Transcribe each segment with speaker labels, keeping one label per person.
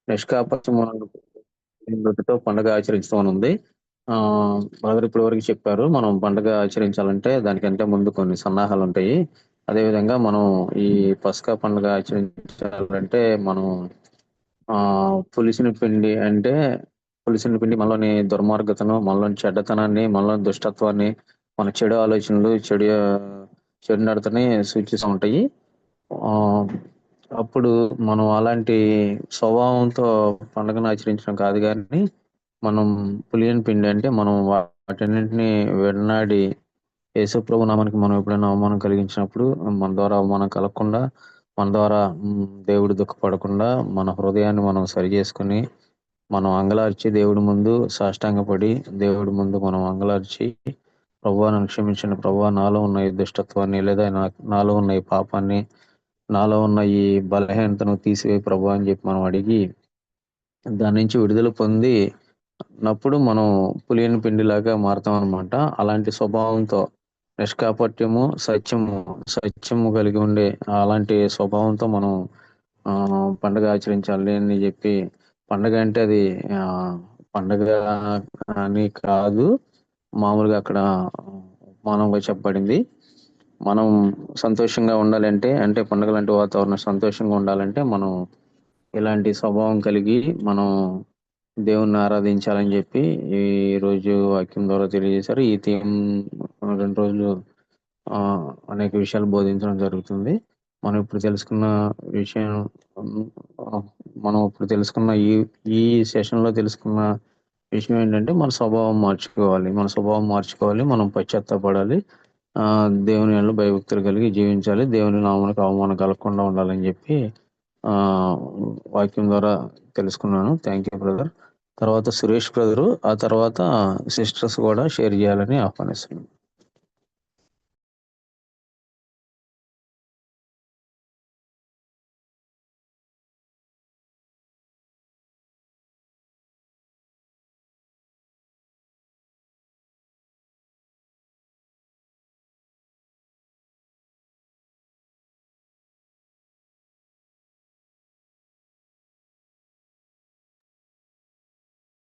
Speaker 1: నిష్కాపటతో పండుగ ఆచరించడం ఉంది. బ్రదర్ ఇప్పటి వరకు చెప్పారు. మనం పండుగ ఆచరించాలంటే దానికంటే ముందు కొన్ని సన్నాహాలు ఉంటాయి. అదేవిధంగా మనం ఈ పస్కా పండుగ ఆచరించాలంటే మనం పులిసిన పిండి అంటే పులిసిన పిండి మనలోని దుర్మార్గతను, మనలోని చెడ్డతనాన్ని, మనలోని దుష్టత్వాన్ని, మన చెడు ఆలోచనలు, చెడు నడతని సూచిస్తూ ఉంటాయి. ఆ, అప్పుడు మనం అలాంటి స్వభావంతో పండుగను ఆచరించడం కాదు కానీ మనం పులియని పిండి అంటే మనం వాటన్నింటినీ విడనాడి యేసుప్రభు నామానికి మనం ఎప్పుడైనా అవమానం కలిగించినప్పుడు మన ద్వారా అవమానం కలగకుండా మన ద్వారా దేవుడు దుఃఖపడకుండా మన హృదయాన్ని మనం సరి చేసుకుని మనం అంగలార్చి దేవుడి ముందు సాష్టాంగపడి దేవుడి ముందు మనం అంగలార్చి ప్రభువా నన్ను క్షమించండి ప్రభువా నాలో ఉన్న ఈ దుష్టత్వాన్ని లేదా నాలో ఉన్న ఈ పాపాన్ని నాలో ఉన్న ఈ బలహీనతను తీసివేయి ప్రభు అని చెప్పి మనం అడిగి దాని నుంచి విడుదల పొంది నప్పుడు మనం పులియని పిండిలాగా మారుతాం అనమాట. అలాంటి స్వభావంతో నిష్కాపట్యము సత్యము కలిగి ఉండే అలాంటి స్వభావంతో మనం ఆ పండుగ ఆచరించాలి అని చెప్పి పండగ అంటే అది ఆ పండగ అని కాదు, మామూలుగా అక్కడ మానవుగా చెప్పబడింది. మనం సంతోషంగా ఉండాలంటే అంటే పండుగ లాంటి వాతావరణం సంతోషంగా ఉండాలంటే మనం ఇలాంటి స్వభావం కలిగి మనం దేవుణ్ణి ఆరాధించాలని చెప్పి ఈ రోజు వాక్యం ద్వారా తెలియజేశారు. ఈ థీమ్ 2 రోజులు ఆ, అనేక విషయాలు బోధించడం జరుగుతుంది. మనం ఇప్పుడు తెలుసుకున్న విషయం ఆ, మనం ఇప్పుడు తెలుసుకున్న ఈ ఈ సెషన్ లో తెలుసుకున్న విషయం ఏంటంటే మన స్వభావం మార్చుకోవాలి, మనం పశ్చాత్తాపడాలి, ఆ దేవుని యందు భయభక్తులు కలిగి జీవించాలి, దేవుని నామానికి అవమానం కలగకుండా ఉండాలని చెప్పి ఆ వాక్యం ద్వారా తెలుసుకున్నాను. Thank you brother. తర్వాత సురేష్ బ్రదరు, ఆ తర్వాత సిస్టర్స్ కూడా షేర్ చేయాలని ఆహ్వానిస్తున్నాను.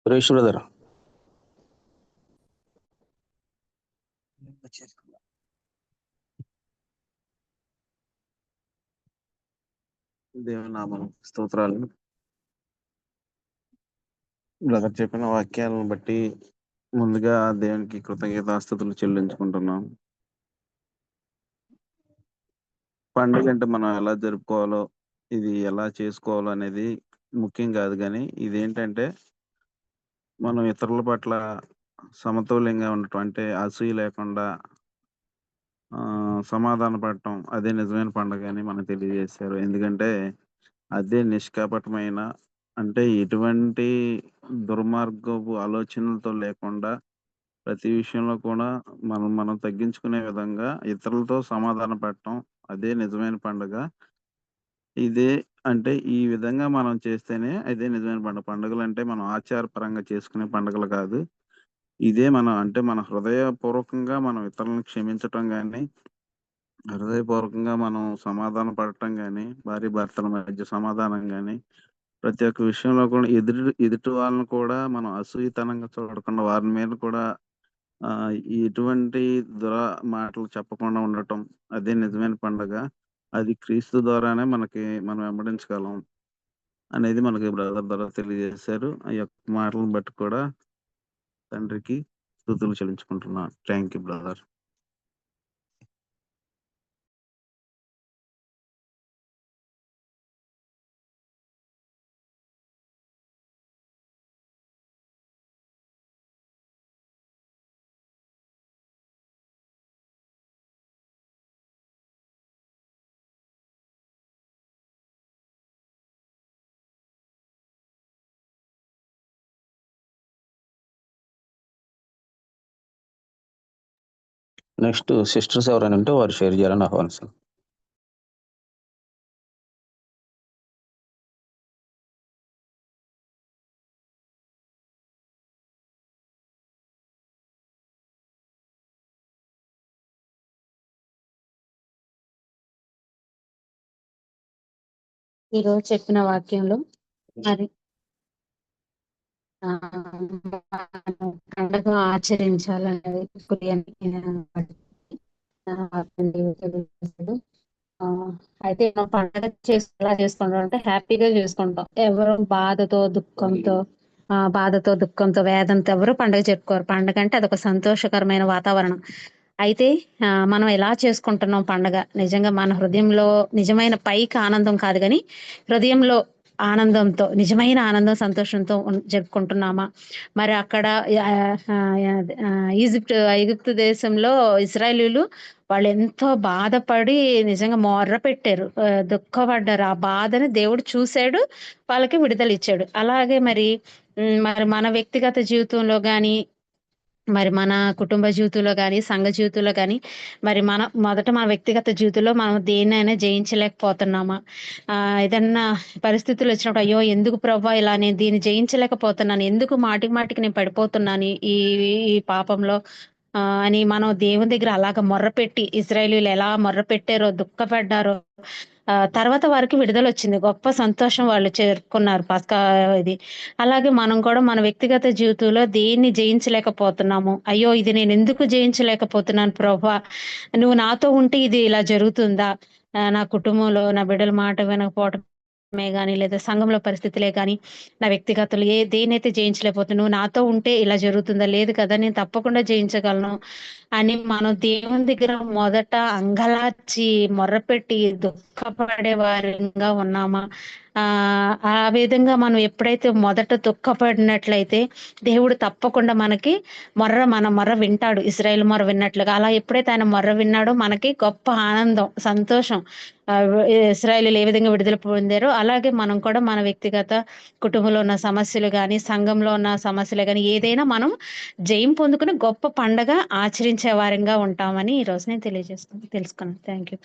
Speaker 1: సురేష్ బ్రదర్. దేవుని నామం స్తోత్రాలు. బ్రదర్ చెప్పిన వాక్యాలను బట్టి ముందుగా దేవునికి కృతజ్ఞతాస్తుతులు చెల్లించుకుంటున్నాం. పండుగ అంటే మనం ఎలా జరుపుకోవాలో, ఇది ఎలా చేసుకోవాలో అనేది ముఖ్యం కాదు, కానీ ఇదేంటంటే మనం ఇతరుల పట్ల సమతుల్యంగా ఉండటం, అంటే అసూయ లేకుండా సమాధాన పడటం, అదే నిజమైన పండుగ అని మనకు తెలియజేశారు. ఎందుకంటే అదే నిష్కపటమైన, అంటే ఎటువంటి దుర్మార్గపు ఆలోచనలతో లేకుండా ప్రతి విషయంలో కూడా మనం తగ్గించుకునే విధంగా ఇతరులతో సమాధాన పడటం, అదే నిజమైన పండుగ. ఇదే అంటే ఈ విధంగా మనం చేస్తేనే అదే నిజమైన పండుగ. పండుగలంటే మనం ఆచారపరంగా చేసుకునే పండుగలు కాదు. ఇదే మన హృదయపూర్వకంగా మనం ఇతరులను క్షమించటం గాని, హృదయపూర్వకంగా మనం సమాధాన పడటం గాని, భార్యాభర్తల మధ్య సమాధానం గాని, ప్రతి ఒక్క విషయంలో కూడా ఎదుటి వాళ్ళని కూడా మనం అసూయతనంగా చూడకుండా వారి మీద కూడా ఎటువంటి మాటలు చెప్పకుండా ఉండటం, అదే నిజమైన పండగ. అది క్రీస్తు ద్వారానే మనం వెంబడించగలం అనేది మనకి బ్రదర్ ద్వారా తెలియజేశారు. ఆ యొక్క మాటలను బట్టి కూడా తండ్రికి స్తుతులు చెల్లించుకుంటున్నాను. Thank you brother. Next sisters ఎవరైనా ఉంటే వారు షేర్ చేయాలని ఆహ్వానిస్తున్నాను.
Speaker 2: ఈరోజు చెప్పిన వాక్యంలో మరి మనం పండుగ ఆచరించాలనేది తెలియజేశాడు. అయితే మనం పండుగ ఎలా చేసుకుంటాం అంటే హ్యాపీగా చేసుకుంటాం. ఎవరు బాధతో దుఃఖంతో వేదంతో ఎవరు పండుగ చెప్పుకోరు. పండుగ అంటే అదొక సంతోషకరమైన వాతావరణం. అయితే మనం ఎలా చేసుకుంటున్నాం పండగ నిజంగా మన హృదయంలో నిజమైన పైకి ఆనందం కాదు కానీ హృదయంలో ఆనందంతో నిజమైన ఆనందం సంతోషంతో జరుపుకుంటున్నామా? మరి అక్కడ ఐగుప్తు దేశంలో ఇశ్రాయేలీయులు వాళ్ళు ఎంతో బాధపడి నిజంగా మొర్ర పెట్టారు, దుఃఖపడ్డారు. ఆ బాధని దేవుడు చూశాడు, వాళ్ళకి విడుదల ఇచ్చాడు. అలాగే మరి మన వ్యక్తిగత జీవితంలో గాని మరి మన కుటుంబ జీవితంలో గాని సంఘ జీవితంలో గాని మరి మన వ్యక్తిగత జీవితంలో మనం దేన్నైనా జయించలేకపోతున్నామా? ఏదన్నా పరిస్థితులు వచ్చినప్పుడు అయ్యో ఎందుకు ప్రవ్వా ఇలా నేను దీన్ని జయించలేకపోతున్నాను, ఎందుకు మాటికి మాటికి నేను పడిపోతున్నాను ఈ ఈ పాపంలో అని మనం దేవుని దగ్గర అలాగ మొర్రపెట్టి ఇశ్రాయేలీయులు ఎలా మొర్రపెట్టారో దుఃఖపడ్డారో తర్వాత వారికి విడుదల వచ్చింది, గొప్ప సంతోషం వాళ్ళు చేరుకున్నారు పస్కా ఇది. అలాగే మనం కూడా మన వ్యక్తిగత జీవితంలో దేన్ని జయించలేకపోతున్నాము, అయ్యో ఇది నేను ఎందుకు జయించలేకపోతున్నాను ప్రభువా, నువ్వు నాతో ఉంటే ఇది ఇలా జరుగుతుందా, నా కుటుంబంలో నా బిడ్డల మాట వినకపోవటమే గాని లేదా సంఘంలో పరిస్థితులే గాని నా వ్యక్తిగతలు దేనైతే జయించలేకపోతున్నా నువ్వు నాతో ఉంటే ఇలా జరుగుతుందా, లేదు కదా నేను తప్పకుండా జయించగలను అని మనం దేవుని దగ్గర మొదట అంగలార్చి మొర్రపెట్టి దుఃఖపడే వారిగా ఉన్నామా? ఆ విధంగా మనం ఎప్పుడైతే మొదట దుఃఖపడినట్లయితే దేవుడు తప్పకుండా మనకి మన మొర్ర వింటాడు, ఇశ్రాయేల్ మొర్ర విన్నట్లుగా. అలా ఎప్పుడైతే ఆయన మొర్ర విన్నాడో మనకి గొప్ప ఆనందం సంతోషం. ఇశ్రాయేలీయులు ఏ విధంగా విడుదల పొందారో అలాగే మనం కూడా మన వ్యక్తిగత కుటుంబంలో ఉన్న సమస్యలు గాని సంఘంలో ఉన్న సమస్యలు గాని ఏదైనా మనం జయం పొందుకుని గొప్ప పండగ ఆచరించే వారంగా ఉంటామని ఈ రోజు నేను తెలుసుకున్నాను. Thank you.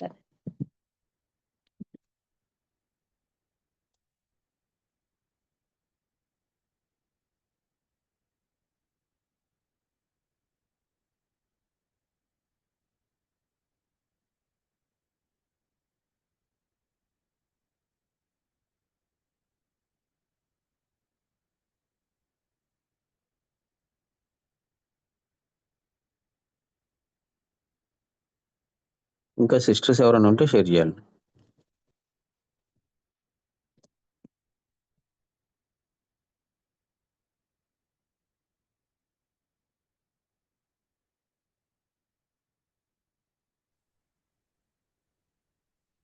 Speaker 1: ఇంకా సిస్టర్స్ ఎవరైనా ఉంటే షేర్ చేయాలి.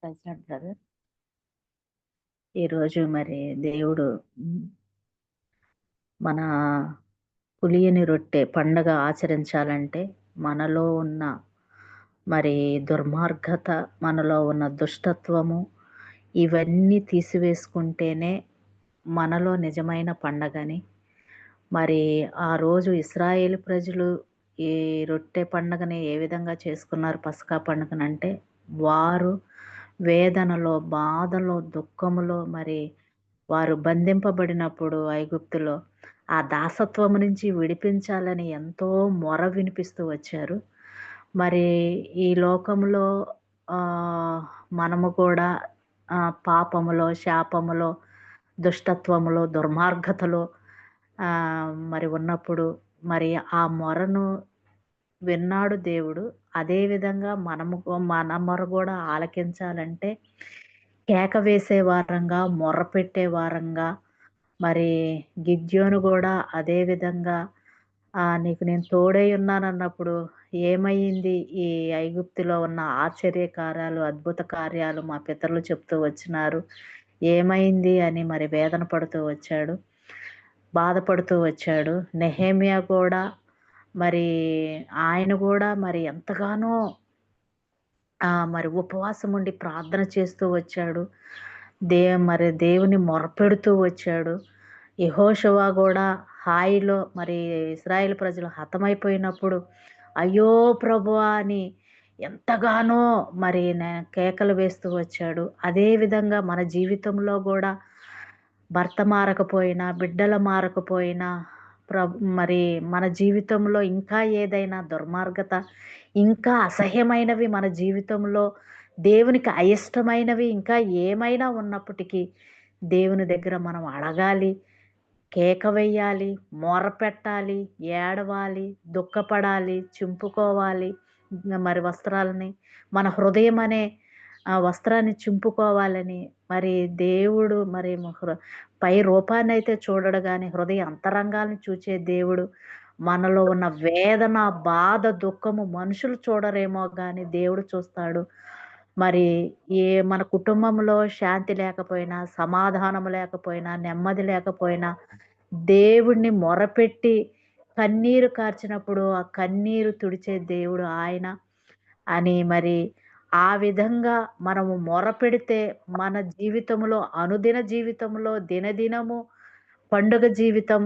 Speaker 3: బ్రదర్, ఈరోజు మరి దేవుడు మన పులియని రొట్టె పండగ ఆచరించాలంటే మనలో ఉన్న మరి దుర్మార్గత, మనలో ఉన్న దుష్టత్వము ఇవన్నీ తీసివేసుకుంటేనే మనలో నిజమైన పండగని మరి ఆ రోజు ఇశ్రాయేలు ప్రజలు ఈ రొట్టె పండుగని ఏ విధంగా చేసుకున్నారు పస్కా పండుగనంటే వారు వేదనలో బాధలో దుఃఖములో మరి వారు బంధింపబడినప్పుడు ఐగుప్తులో ఆ దాసత్వం నుంచి విడిపించాలని ఎంతో మొర వినిపిస్తూ వచ్చారు. మరి ఈ లోకంలో మనము కూడా పాపములో శాపములో దుష్టత్వములో దుర్మార్గతలో మరి ఉన్నప్పుడు మరి ఆ మొరను విన్నాడు దేవుడు. అదేవిధంగా మన మొర కూడా ఆలకించాలంటే కేక వేసే వారంగా మొర్ర పెట్టే వారంగా మరి గిద్యోను కూడా అదే విధంగా నీకు నేను తోడై ఉన్నానన్నప్పుడు ఏమైంది ఈ ఐగుప్తులో ఉన్న ఆశ్చర్య కార్యాలు అద్భుత కార్యాలు మా పితరులు చెప్తూ వచ్చినారు, ఏమైంది అని మరి వేదన పడుతూ వచ్చాడు, బాధపడుతూ వచ్చాడు. నెహెమ్యా కూడా మరి ఆయన కూడా మరి ఎంతగానో మరి ఉపవాసం ఉండి ప్రార్థన చేస్తూ వచ్చాడు, మరి దేవుని మొరపెడుతూ వచ్చాడు. యెహోషువ కూడా హాయిలో మరి ఇశ్రాయేల్ ప్రజలు హతమైపోయినప్పుడు అయ్యో ప్రభువా అని ఎంతగానో మరి కేకలు వేస్తూ వచ్చాడు. అదేవిధంగా మన జీవితంలో కూడా భర్త మారకపోయినా బిడ్డల మారకపోయినా మరి మన జీవితంలో ఇంకా ఏదైనా దుర్మార్గత ఇంకా అసహ్యమైనవి మన జీవితంలో దేవునికి అయిష్టమైనవి ఇంకా ఏమైనా ఉన్నప్పటికీ దేవుని దగ్గర మనం అడగాలి, కేక వెయ్యాలి, మొరపెట్టాలి, ఏడవాలి, దుఃఖపడాలి, చింపుకోవాలి. మరి వస్త్రాలని మన హృదయం అనే వస్త్రాన్ని చింపుకోవాలని మరి దేవుడు మరి పై రూపాన్ని అయితే చూడడు కానీ హృదయ అంతరంగాల్ని చూచే దేవుడు. మనలో ఉన్న వేదన, బాధ, దుఃఖము మనుషులు చూడరేమో కానీ దేవుడు చూస్తాడు. మరి మన కుటుంబంలో శాంతి లేకపోయినా, సమాధానం లేకపోయినా, నెమ్మది లేకపోయినా దేవుడిని మొరపెట్టి కన్నీరు కార్చినప్పుడు ఆ కన్నీరు తుడిచే దేవుడు ఆయన అని మరి ఆ విధంగా మనము మొరపెడితే మన జీవితంలో అనుదిన జీవితంలో దినదినము పండుగ జీవితం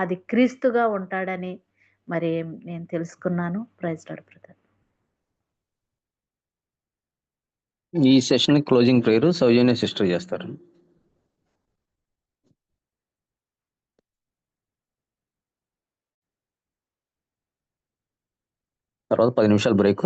Speaker 3: అది క్రీస్తుగా ఉంటాడని మరి నేను తెలుసుకున్నాను. Praise Lord brother.
Speaker 1: ఈ session closing prayer Sowjanya sister చేస్తారు. తర్వాత 10 నిమిషాలు బ్రేక్.